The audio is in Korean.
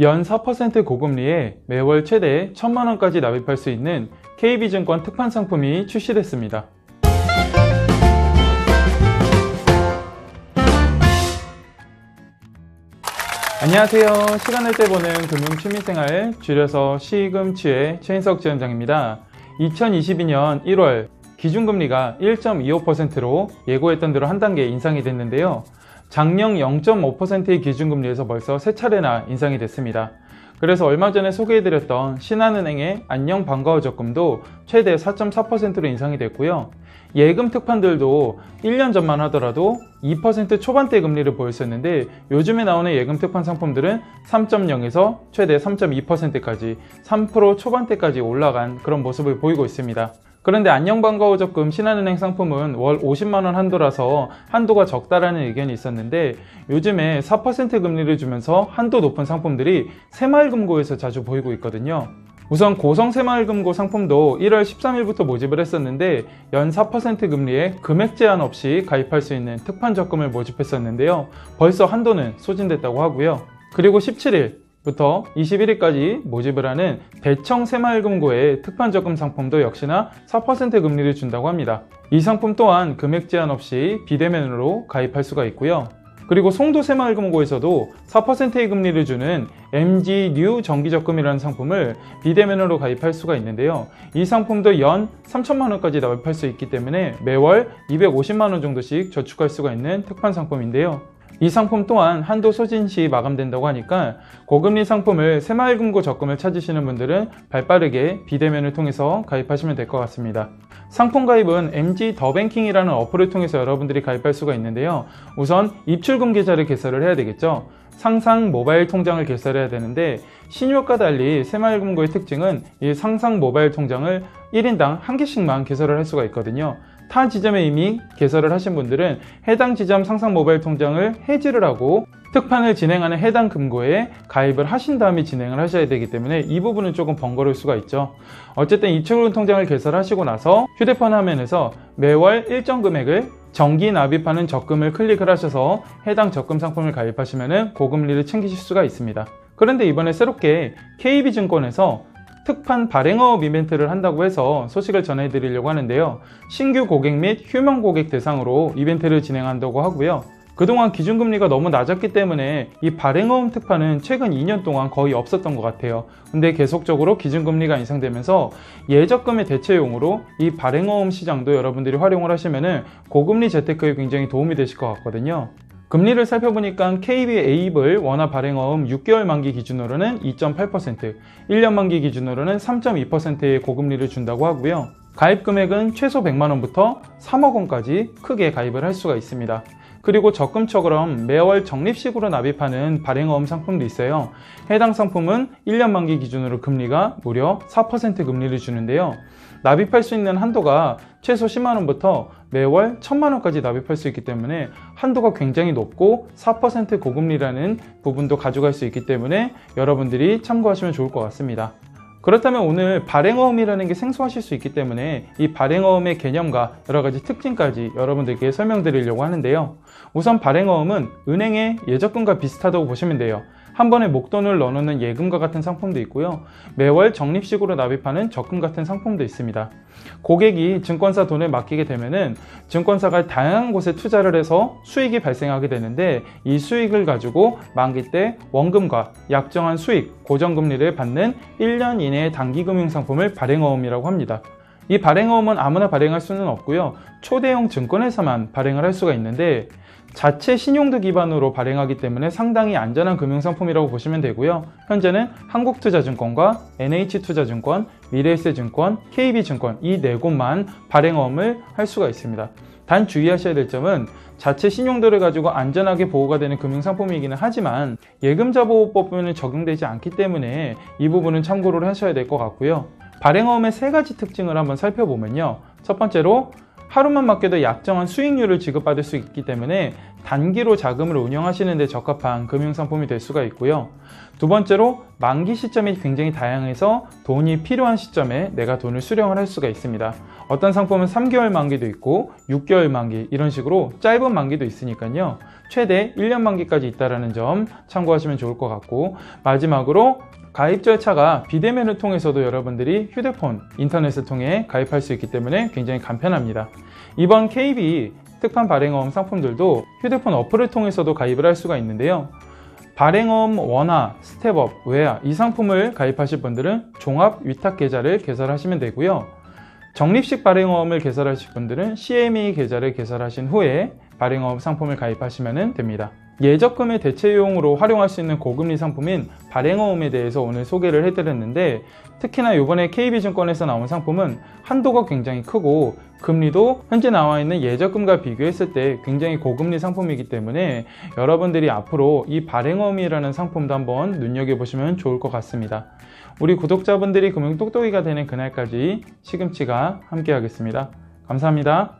연 4% 고금리에 매월 최대 1,000만원까지 납입할 수 있는 KB증권 특판 상품이 출시됐습니다. 안녕하세요. 시간 날 때 보는 금융 취미생활, 줄여서 시금치의 최인석 지원장입니다. 2022년 1월 기준금리가 1.25%로 예고했던 대로 한 단계 인상이 됐는데요. 작년 0.5%의 기준금리에서 벌써 3차례나 인상이 됐습니다. 그래서 얼마 전에 소개해드렸던 신한은행의 안녕 반가워 적금도 최대 4.4%로 인상이 됐고요. 예금 특판들도 1년 전만 하더라도 2% 초반대 금리를 보였었는데 요즘에 나오는 예금 특판 상품들은 3.0에서 최대 3.2%까지 3% 초반대까지 올라간 그런 모습을 보이고 있습니다. 그런데 안녕 반가워 적금 신한은행 상품은 월 50만원 한도라서 한도가 적다라는 의견이 있었는데 요즘에 4% 금리를 주면서 한도 높은 상품들이 새마을금고에서 자주 보이고 있거든요. 우선 고성 새마을금고 상품도 1월 13일부터 모집을 했었는데 연 4% 금리에 금액 제한 없이 가입할 수 있는 특판 적금을 모집했었는데요. 벌써 한도는 소진됐다고 하고요. 그리고 17일부터 21일까지 모집을 하는 대청 새마을금고의 특판 적금 상품도 역시나 4% 금리를 준다고 합니다. 이 상품 또한 금액 제한 없이 비대면으로 가입할 수가 있고요. 그리고 송도 새마을금고에서도 4%의 금리를 주는 MG뉴 정기적금이라는 상품을 비대면으로 가입할 수가 있는데요. 이 상품도 연 3천만원까지 납입할 수 있기 때문에 매월 250만원 정도씩 저축할 수가 있는 특판 상품인데요. 이 상품 또한 한도 소진 시 마감된다고 하니까 고금리 상품을 새마을금고 적금을 찾으시는 분들은 발빠르게 비대면을 통해서 가입하시면 될 것 같습니다. 상품 가입은 MG 더뱅킹이라는 어플을 통해서 여러분들이 가입할 수가 있는데요. 우선 입출금 계좌를 개설을 해야 되겠죠. 상상 모바일 통장을 개설해야 되는데 신유업과 달리 새마을금고의 특징은 이 상상 모바일 통장을 1인당 1개씩만 개설을 할 수가 있거든요. 타 지점에 이미 개설을 하신 분들은 해당 지점 상상 모바일 통장을 해지를 하고 특판을 진행하는 해당 금고에 가입을 하신 다음에 진행을 하셔야 되기 때문에 이 부분은 조금 번거로울 수가 있죠. 어쨌든 입출금 통장을 개설하시고 나서 휴대폰 화면에서 매월 일정 금액을 정기 납입하는 적금을 클릭을 하셔서 해당 적금 상품을 가입하시면 고금리를 챙기실 수가 있습니다. 그런데 이번에 새롭게 KB증권에서 특판 발행업 이벤트를 한다고 해서 소식을 전해드리려고 하는데요. 신규 고객 및 휴면 고객 대상으로 이벤트를 진행한다고 하고요. 그동안 기준금리가 너무 낮았기 때문에 이 발행어음 특판은 최근 2년 동안 거의 없었던 것 같아요. 근데 계속적으로 기준금리가 인상되면서 예적금의 대체용으로 이 발행어음 시장도 여러분들이 활용을 하시면 고금리 재테크에 굉장히 도움이 되실 것 같거든요. 금리를 살펴보니까 KBA입을 원화 발행어음 6개월 만기 기준으로는 2.8%, 1년 만기 기준으로는 3.2%의 고금리를 준다고 하고요. 가입 금액은 최소 100만원부터 3억원까지 크게 가입을 할 수가 있습니다. 그리고 적금처럼 매월 적립식으로 납입하는 발행어음 상품도 있어요. 해당 상품은 1년 만기 기준으로 금리가 무려 4% 금리를 주는데요. 납입할 수 있는 한도가 최소 10만원부터 매월 1000만원까지 납입할 수 있기 때문에 한도가 굉장히 높고 4% 고금리라는 부분도 가져갈 수 있기 때문에 여러분들이 참고하시면 좋을 것 같습니다. 그렇다면 오늘 발행어음이라는 게 생소하실 수 있기 때문에 이 발행어음의 개념과 여러가지 특징까지 여러분들께 설명드리려고 하는데요. 우선 발행어음은 은행의 예적금과 비슷하다고 보시면 돼요. 한 번에 목돈을 넣어놓는 예금과 같은 상품도 있고요. 매월 적립식으로 납입하는 적금 같은 상품도 있습니다. 고객이 증권사 돈을 맡기게 되면은 증권사가 다양한 곳에 투자를 해서 수익이 발생하게 되는데 이 수익을 가지고 만기 때 원금과 약정한 수익, 고정금리를 받는 1년 이내의 단기금융상품을 발행어음이라고 합니다. 이 발행어음은 아무나 발행할 수는 없고요. 초대형 증권회사만 발행을 할 수가 있는데 자체 신용도 기반으로 발행하기 때문에 상당히 안전한 금융상품이라고 보시면 되고요. 현재는 한국투자증권과 NH투자증권, 미래에셋증권, KB증권 이 4곳만 발행어음을 할 수가 있습니다. 단 주의하셔야 될 점은 자체 신용도를 가지고 안전하게 보호가 되는 금융상품이기는 하지만 예금자보호법에는 적용되지 않기 때문에 이 부분은 참고를 하셔야 될 것 같고요. 발행어음의 3가지 특징을 한번 살펴보면요. 첫 번째로 하루만 맡겨도 약정한 수익률을 지급받을 수 있기 때문에 단기로 자금을 운영하시는 데 적합한 금융상품이 될 수가 있고요. 두 번째로 만기 시점이 굉장히 다양해서 돈이 필요한 시점에 내가 돈을 수령을 할 수가 있습니다. 어떤 상품은 3개월 만기도 있고 6개월 만기 이런 식으로 짧은 만기도 있으니까요. 최대 1년 만기까지 있다는 점 참고하시면 좋을 것 같고, 마지막으로 가입 절차가 비대면을 통해서도 여러분들이 휴대폰, 인터넷을 통해 가입할 수 있기 때문에 굉장히 간편합니다. 이번 KB 특판 발행어음 상품들도 휴대폰 어플을 통해서도 가입을 할 수가 있는데요. 발행어음 원화, 스텝업, 외화 이 상품을 가입하실 분들은 종합 위탁 계좌를 개설하시면 되고요. 적립식 발행어음을 개설하실 분들은 CMA 계좌를 개설하신 후에 발행어음 상품을 가입하시면 됩니다. 예적금의 대체용으로 활용할 수 있는 고금리 상품인 발행어음에 대해서 오늘 소개를 해드렸는데, 특히나 이번에 KB증권에서 나온 상품은 한도가 굉장히 크고 금리도 현재 나와 있는 예적금과 비교했을 때 굉장히 고금리 상품이기 때문에 여러분들이 앞으로 이 발행어음이라는 상품도 한번 눈여겨보시면 좋을 것 같습니다. 우리 구독자분들이 금융 똑똑이가 되는 그날까지 시금치가 함께 하겠습니다. 감사합니다.